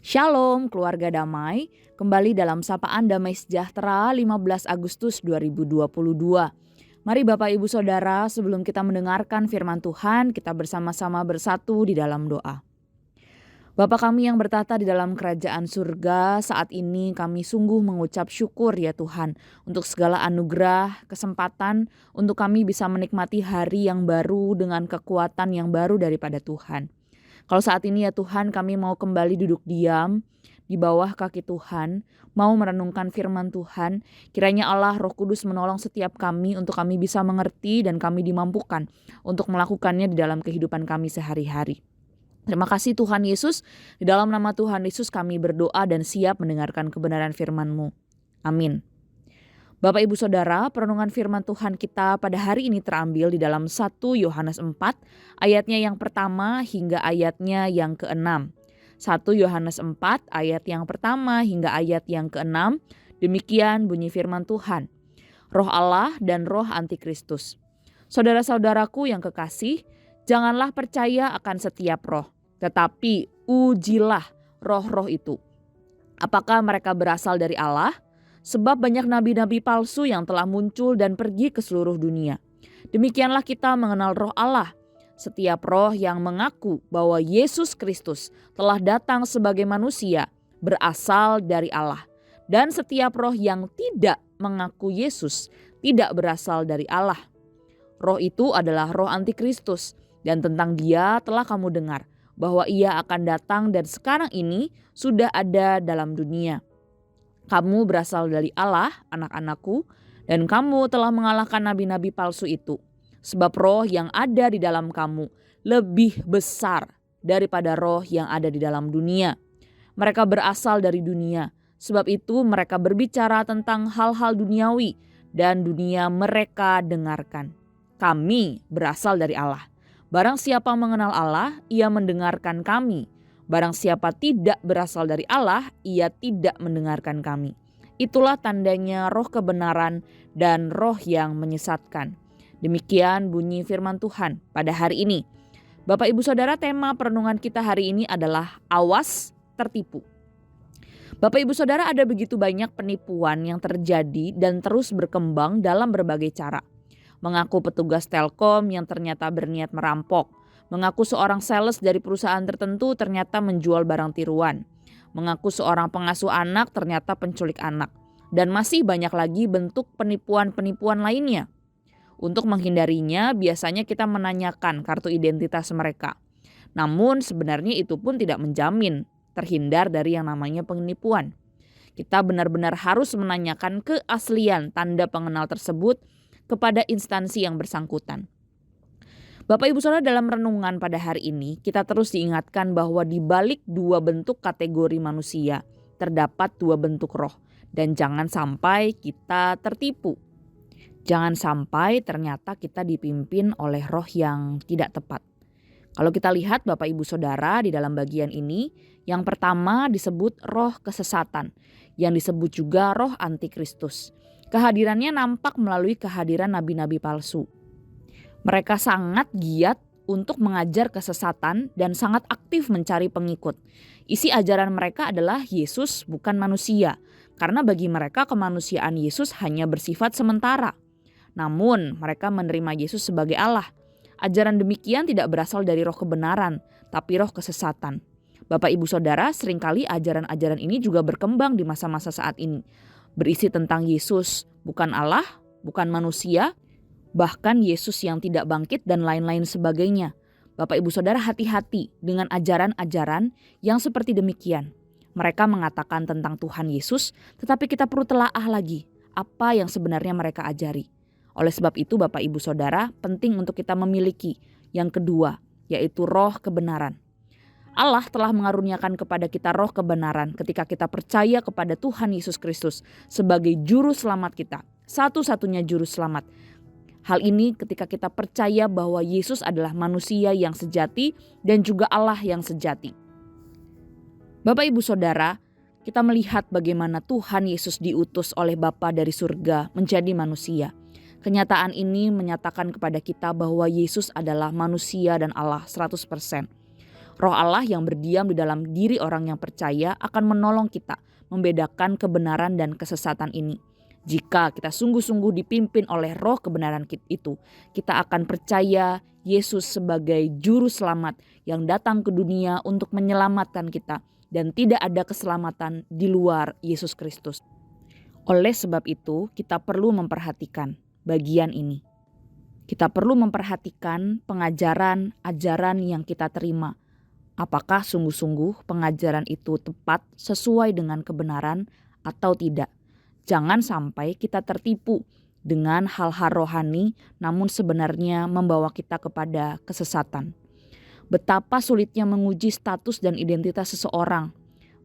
Shalom keluarga damai, kembali dalam Sapaan Damai Sejahtera 15 Agustus 2022. Mari Bapak Ibu Saudara, sebelum kita mendengarkan firman Tuhan, kita bersama-sama bersatu di dalam doa. Bapa kami yang bertata di dalam kerajaan surga, saat ini kami sungguh mengucap syukur ya Tuhan untuk segala anugerah, kesempatan untuk kami bisa menikmati hari yang baru dengan kekuatan yang baru daripada Tuhan. Kalau saat ini ya Tuhan kami mau kembali duduk diam di bawah kaki Tuhan, mau merenungkan firman Tuhan, kiranya Allah Roh Kudus menolong setiap kami untuk kami bisa mengerti dan kami dimampukan untuk melakukannya di dalam kehidupan kami sehari-hari. Terima kasih Tuhan Yesus, di dalam nama Tuhan Yesus kami berdoa dan siap mendengarkan kebenaran firman-Mu. Amin. Bapak Ibu Saudara, perenungan firman Tuhan kita pada hari ini terambil di dalam 1 Yohanes 4, ayatnya yang pertama hingga ayatnya yang ke-6. 1 Yohanes 4, ayat yang pertama hingga ayat yang ke-6, demikian bunyi firman Tuhan. Roh Allah dan roh antikristus. Saudara-saudaraku yang kekasih, janganlah percaya akan setiap roh, tetapi ujilah roh-roh itu. Apakah mereka berasal dari Allah? Sebab banyak nabi-nabi palsu yang telah muncul dan pergi ke seluruh dunia. Demikianlah kita mengenal roh Allah. Setiap roh yang mengaku bahwa Yesus Kristus telah datang sebagai manusia berasal dari Allah. Dan setiap roh yang tidak mengaku Yesus tidak berasal dari Allah. Roh itu adalah roh antikristus, dan tentang dia telah kamu dengar bahwa ia akan datang dan sekarang ini sudah ada dalam dunia. Kamu berasal dari Allah, anak-anakku, dan kamu telah mengalahkan nabi-nabi palsu itu. Sebab roh yang ada di dalam kamu lebih besar daripada roh yang ada di dalam dunia. Mereka berasal dari dunia, sebab itu mereka berbicara tentang hal-hal duniawi dan dunia mereka dengarkan. Kami berasal dari Allah. Barang siapa mengenal Allah, ia mendengarkan kami. Barang siapa tidak berasal dari Allah, ia tidak mendengarkan kami. Itulah tandanya roh kebenaran dan roh yang menyesatkan. Demikian bunyi firman Tuhan pada hari ini. Bapak Ibu Saudara, tema perenungan kita hari ini adalah awas tertipu. Bapak Ibu Saudara, ada begitu banyak penipuan yang terjadi dan terus berkembang dalam berbagai cara. Mengaku petugas Telkom yang ternyata berniat merampok. Mengaku seorang sales dari perusahaan tertentu ternyata menjual barang tiruan. Mengaku seorang pengasuh anak ternyata penculik anak. Dan masih banyak lagi bentuk penipuan-penipuan lainnya. Untuk menghindarinya biasanya kita menanyakan kartu identitas mereka. Namun sebenarnya itu pun tidak menjamin terhindar dari yang namanya penipuan. Kita benar-benar harus menanyakan keaslian tanda pengenal tersebut kepada instansi yang bersangkutan. Bapak Ibu Saudara, dalam renungan pada hari ini kita terus diingatkan bahwa di balik dua bentuk kategori manusia terdapat dua bentuk roh, dan jangan sampai kita tertipu. Jangan sampai ternyata kita dipimpin oleh roh yang tidak tepat. Kalau kita lihat Bapak Ibu Saudara di dalam bagian ini, yang pertama disebut roh kesesatan, yang disebut juga roh antikristus. Kehadirannya nampak melalui kehadiran nabi-nabi palsu. Mereka sangat giat untuk mengajar kesesatan dan sangat aktif mencari pengikut. Isi ajaran mereka adalah Yesus bukan manusia, karena bagi mereka kemanusiaan Yesus hanya bersifat sementara. Namun mereka menerima Yesus sebagai Allah. Ajaran demikian tidak berasal dari roh kebenaran, tapi roh kesesatan. Bapak Ibu Saudara, seringkali ajaran-ajaran ini juga berkembang di masa-masa saat ini. Berisi tentang Yesus bukan Allah, bukan manusia, bahkan Yesus yang tidak bangkit dan lain-lain sebagainya. Bapak Ibu Saudara, hati-hati dengan ajaran-ajaran yang seperti demikian. Mereka mengatakan tentang Tuhan Yesus, tetapi kita perlu telaah lagi apa yang sebenarnya mereka ajari. Oleh sebab itu Bapak Ibu Saudara, penting untuk kita memiliki yang kedua, yaitu roh kebenaran. Allah telah mengaruniakan kepada kita roh kebenaran ketika kita percaya kepada Tuhan Yesus Kristus sebagai juru selamat kita, satu-satunya juru selamat. Hal ini ketika kita percaya bahwa Yesus adalah manusia yang sejati dan juga Allah yang sejati. Bapak Ibu Saudara, kita melihat bagaimana Tuhan Yesus diutus oleh Bapa dari surga menjadi manusia. Kenyataan ini menyatakan kepada kita bahwa Yesus adalah manusia dan Allah 100%. Roh Allah yang berdiam di dalam diri orang yang percaya akan menolong kita membedakan kebenaran dan kesesatan ini. Jika kita sungguh-sungguh dipimpin oleh roh kebenaran itu, kita akan percaya Yesus sebagai juru selamat yang datang ke dunia untuk menyelamatkan kita, dan tidak ada keselamatan di luar Yesus Kristus. Oleh sebab itu, kita perlu memperhatikan bagian ini. Kita perlu memperhatikan pengajaran, ajaran yang kita terima. Apakah sungguh-sungguh pengajaran itu tepat sesuai dengan kebenaran atau tidak? Jangan sampai kita tertipu dengan hal-hal rohani namun sebenarnya membawa kita kepada kesesatan. Betapa sulitnya menguji status dan identitas seseorang.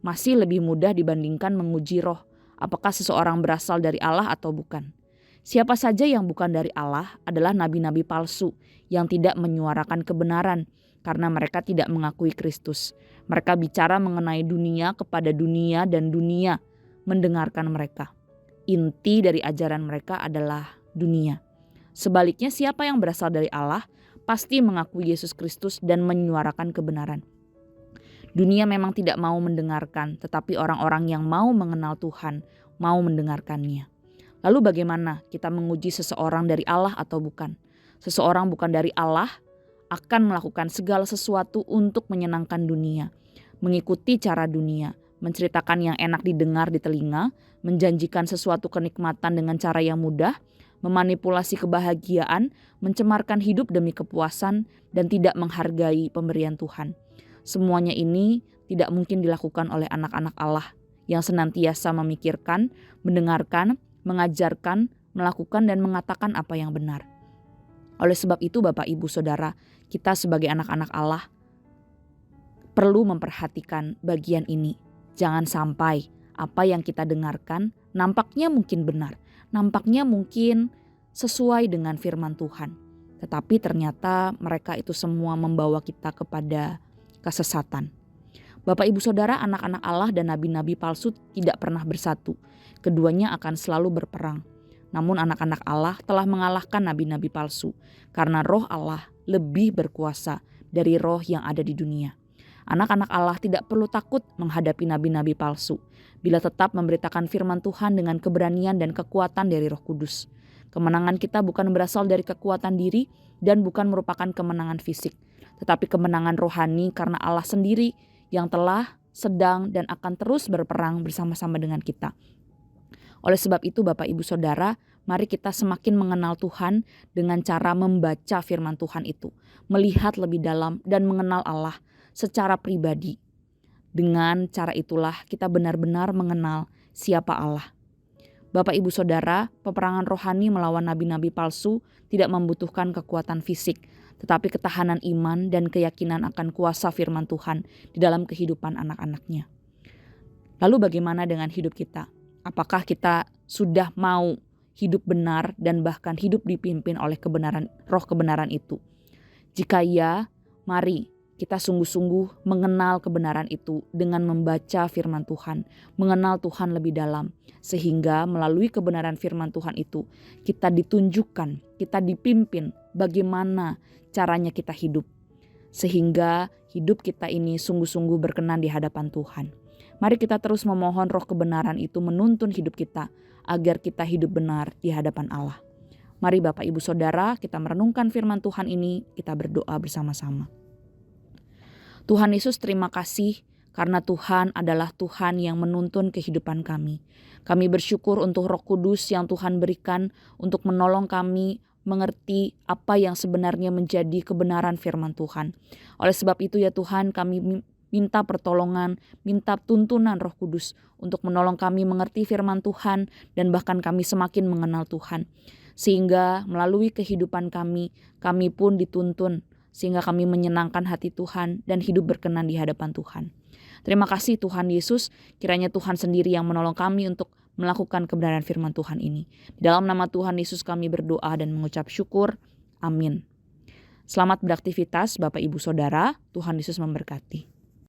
Masih lebih mudah dibandingkan menguji roh. Apakah seseorang berasal dari Allah atau bukan? Siapa saja yang bukan dari Allah adalah nabi-nabi palsu yang tidak menyuarakan kebenaran karena mereka tidak mengakui Kristus. Mereka bicara mengenai dunia kepada dunia dan dunia mendengarkan mereka. Inti dari ajaran mereka adalah dunia. Sebaliknya, siapa yang berasal dari Allah pasti mengakui Yesus Kristus dan menyuarakan kebenaran. Dunia memang tidak mau mendengarkan, tetapi orang-orang yang mau mengenal Tuhan mau mendengarkannya. Lalu bagaimana kita menguji seseorang dari Allah atau bukan? Seseorang bukan dari Allah akan melakukan segala sesuatu untuk menyenangkan dunia, mengikuti cara dunia, menceritakan yang enak didengar di telinga, menjanjikan sesuatu kenikmatan dengan cara yang mudah, memanipulasi kebahagiaan, mencemarkan hidup demi kepuasan, dan tidak menghargai pemberian Tuhan. Semuanya ini tidak mungkin dilakukan oleh anak-anak Allah yang senantiasa memikirkan, mendengarkan, mengajarkan, melakukan, dan mengatakan apa yang benar. Oleh sebab itu Bapak Ibu Saudara, kita sebagai anak-anak Allah perlu memperhatikan bagian ini. Jangan sampai apa yang kita dengarkan nampaknya mungkin benar, nampaknya mungkin sesuai dengan firman Tuhan. Tetapi ternyata mereka itu semua membawa kita kepada kesesatan. Bapak Ibu Saudara, anak-anak Allah dan nabi-nabi palsu tidak pernah bersatu. Keduanya akan selalu berperang. Namun anak-anak Allah telah mengalahkan nabi-nabi palsu karena roh Allah lebih berkuasa dari roh yang ada di dunia. Anak-anak Allah tidak perlu takut menghadapi nabi-nabi palsu bila tetap memberitakan firman Tuhan dengan keberanian dan kekuatan dari Roh Kudus. Kemenangan kita bukan berasal dari kekuatan diri dan bukan merupakan kemenangan fisik, tetapi kemenangan rohani karena Allah sendiri yang telah, sedang, dan akan terus berperang bersama-sama dengan kita. Oleh sebab itu Bapak Ibu Saudara, mari kita semakin mengenal Tuhan dengan cara membaca firman Tuhan itu, melihat lebih dalam dan mengenal Allah secara pribadi. Dengan cara itulah kita benar-benar mengenal siapa Allah. Bapak Ibu Saudara, peperangan rohani melawan nabi-nabi palsu tidak membutuhkan kekuatan fisik, tetapi ketahanan iman dan keyakinan akan kuasa firman Tuhan di dalam kehidupan anak-anaknya. Lalu bagaimana dengan hidup kita? Apakah kita sudah mau hidup benar dan bahkan hidup dipimpin oleh kebenaran, roh kebenaran itu? Jika iya, mari kita sungguh-sungguh mengenal kebenaran itu dengan membaca firman Tuhan, mengenal Tuhan lebih dalam, sehingga melalui kebenaran firman Tuhan itu kita ditunjukkan, kita dipimpin bagaimana caranya kita hidup, sehingga hidup kita ini sungguh-sungguh berkenan di hadapan Tuhan. Mari kita terus memohon roh kebenaran itu menuntun hidup kita agar kita hidup benar di hadapan Allah. Mari Bapak Ibu Saudara, kita merenungkan firman Tuhan ini, kita berdoa bersama-sama. Tuhan Yesus, terima kasih karena Tuhan adalah Tuhan yang menuntun kehidupan kami. Kami bersyukur untuk Roh Kudus yang Tuhan berikan untuk menolong kami mengerti apa yang sebenarnya menjadi kebenaran firman Tuhan. Oleh sebab itu ya Tuhan, kami minta pertolongan, minta tuntunan Roh Kudus untuk menolong kami mengerti firman Tuhan dan bahkan kami semakin mengenal Tuhan. Sehingga melalui kehidupan kami pun dituntun sehingga kami menyenangkan hati Tuhan dan hidup berkenan di hadapan Tuhan. Terima kasih Tuhan Yesus, kiranya Tuhan sendiri yang menolong kami untuk melakukan kebenaran firman Tuhan ini. Di dalam nama Tuhan Yesus kami berdoa dan mengucap syukur. Amin. Selamat beraktivitas Bapak Ibu Saudara, Tuhan Yesus memberkati.